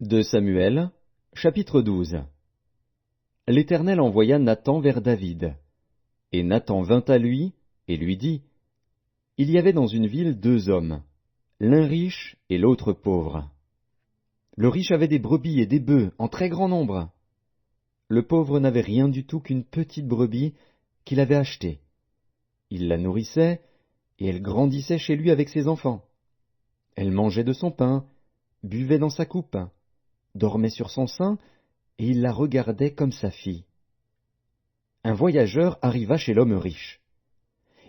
De Samuel, chapitre 12. L'Éternel envoya Nathan vers David. Et Nathan vint à lui, et lui dit, Il y avait dans une ville deux hommes, l'un riche et l'autre pauvre. Le riche avait des brebis et des bœufs en très grand nombre. Le pauvre n'avait rien du tout qu'une petite brebis qu'il avait achetée. Il la nourrissait, et elle grandissait chez lui avec ses enfants. Elle mangeait de son pain, buvait dans sa coupe, dormait sur son sein, et il la regardait comme sa fille. Un voyageur arriva chez l'homme riche.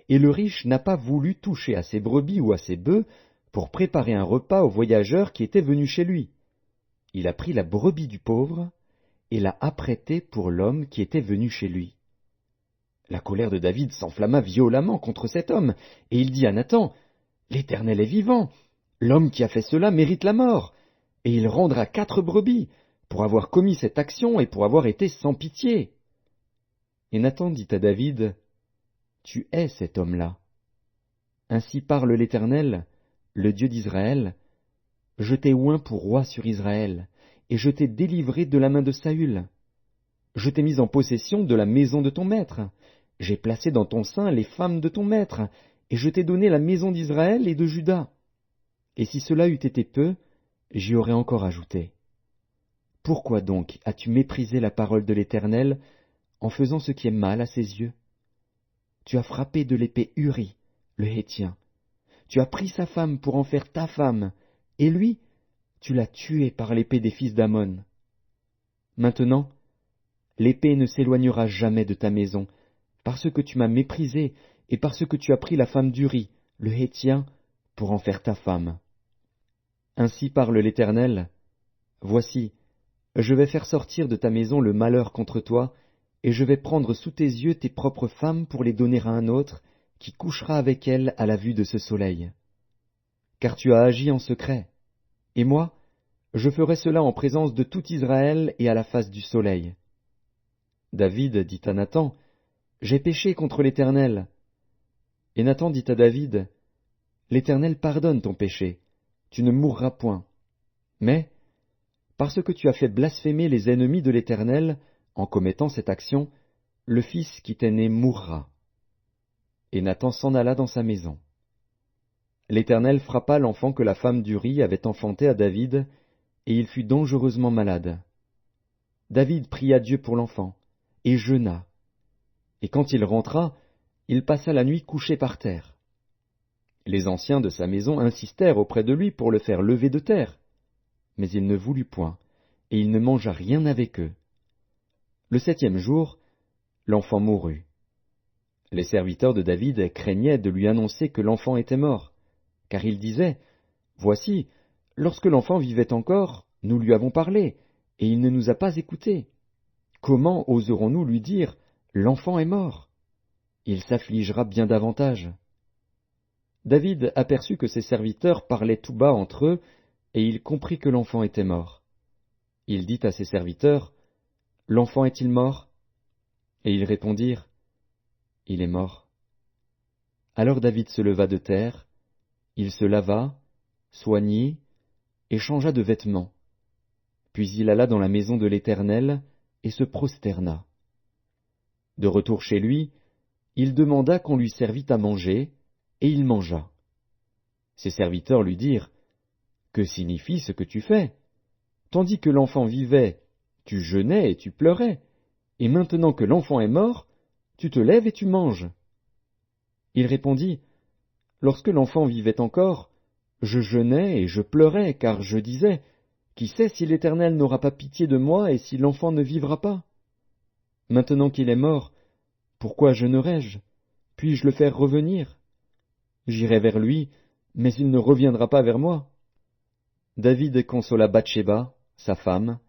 Et le riche n'a pas voulu toucher à ses brebis ou à ses bœufs pour préparer un repas au voyageur qui était venu chez lui. Il a pris la brebis du pauvre et l'a apprêtée pour l'homme qui était venu chez lui. La colère de David s'enflamma violemment contre cet homme, et il dit à Nathan, L'Éternel est vivant, l'homme qui a fait cela mérite la mort, et il rendra 4 brebis pour avoir commis cette action et pour avoir été sans pitié. Et Nathan dit à David, Tu es cet homme-là. Ainsi parle l'Éternel, le Dieu d'Israël, Je t'ai oint pour roi sur Israël, et je t'ai délivré de la main de Saül. Je t'ai mis en possession de la maison de ton maître. J'ai placé dans ton sein les femmes de ton maître, et je t'ai donné la maison d'Israël et de Juda. Et si cela eût été peu, j'y aurais encore ajouté. Pourquoi donc as-tu méprisé la parole de l'Éternel en faisant ce qui est mal à ses yeux? Tu as frappé de l'épée Uri, le Héthien. Tu as pris sa femme pour en faire ta femme, et lui, tu l'as tué par l'épée des fils d'Ammon. Maintenant, l'épée ne s'éloignera jamais de ta maison, parce que tu m'as méprisé et parce que tu as pris la femme d'Uri, le Héthien, pour en faire ta femme. Ainsi parle l'Éternel, Voici, je vais faire sortir de ta maison le malheur contre toi, et je vais prendre sous tes yeux tes propres femmes pour les donner à un autre, qui couchera avec elles à la vue de ce soleil. Car tu as agi en secret, et moi, je ferai cela en présence de tout Israël et à la face du soleil. David dit à Nathan, J'ai péché contre l'Éternel. Et Nathan dit à David, L'Éternel pardonne ton péché, tu ne mourras point. Mais, parce que tu as fait blasphémer les ennemis de l'Éternel, en commettant cette action, le fils qui t'est né mourra. Et Nathan s'en alla dans sa maison. L'Éternel frappa l'enfant que la femme d'Uri avait enfanté à David, et il fut dangereusement malade. David pria Dieu pour l'enfant, et jeûna. Et quand il rentra, il passa la nuit couché par terre. Les anciens de sa maison insistèrent auprès de lui pour le faire lever de terre. Mais il ne voulut point, et il ne mangea rien avec eux. Le 7e jour, l'enfant mourut. Les serviteurs de David craignaient de lui annoncer que l'enfant était mort, car ils disaient, Voici, lorsque l'enfant vivait encore, nous lui avons parlé, et il ne nous a pas écoutés. Comment oserons-nous lui dire, L'enfant est mort? Il s'affligera bien davantage. David aperçut que ses serviteurs parlaient tout bas entre eux, et il comprit que l'enfant était mort. Il dit à ses serviteurs, L'enfant est-il mort? Et ils répondirent, Il est mort. Alors David se leva de terre, il se lava, soignit, et changea de vêtements. Puis il alla dans la maison de l'Éternel, et se prosterna. De retour chez lui, il demanda qu'on lui servît à manger, et il mangea. Ses serviteurs lui dirent, Que signifie ce que tu fais? Tandis que l'enfant vivait, tu jeûnais et tu pleurais, et maintenant que l'enfant est mort, tu te lèves et tu manges. Il répondit, Lorsque l'enfant vivait encore, je jeûnais et je pleurais, car je disais, Qui sait si l'Éternel n'aura pas pitié de moi et si l'enfant ne vivra pas? Maintenant qu'il est mort, pourquoi jeûnerai-je? Puis-je le faire revenir? J'irai vers lui, mais il ne reviendra pas vers moi. David consola Bathsheba, sa femme,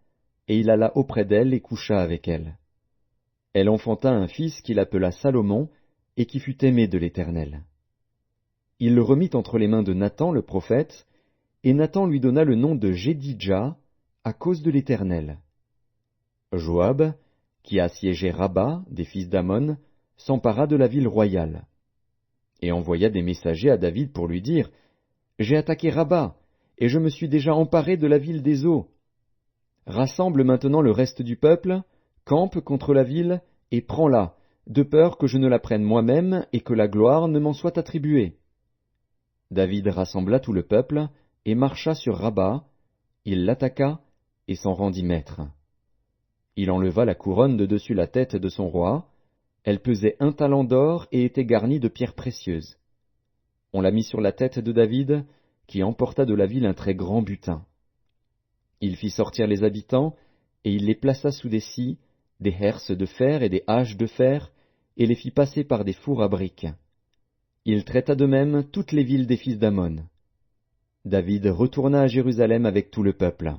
et il alla auprès d'elle et coucha avec elle. Elle enfanta un fils qu'il appela Salomon, et qui fut aimé de l'Éternel. Il le remit entre les mains de Nathan le prophète, et Nathan lui donna le nom de Jédidja, à cause de l'Éternel. Joab, qui assiégeait Rabba, des fils d'Ammon, s'empara de la ville royale, et envoya des messagers à David pour lui dire, J'ai attaqué Rabba, et je me suis déjà emparé de la ville des eaux. Rassemble maintenant le reste du peuple, campe contre la ville, et prends-la, de peur que je ne la prenne moi-même et que la gloire ne m'en soit attribuée. » David rassembla tout le peuple, et marcha sur Rabba, il l'attaqua, et s'en rendit maître. Il enleva la couronne de dessus la tête de son roi, elle pesait 1 talent d'or et était garnie de pierres précieuses. On la mit sur la tête de David, qui emporta de la ville un très grand butin. Il fit sortir les habitants, et il les plaça sous des scies, des herses de fer et des haches de fer, et les fit passer par des fours à briques. Il traita de même toutes les villes des fils d'Ammon. David retourna à Jérusalem avec tout le peuple.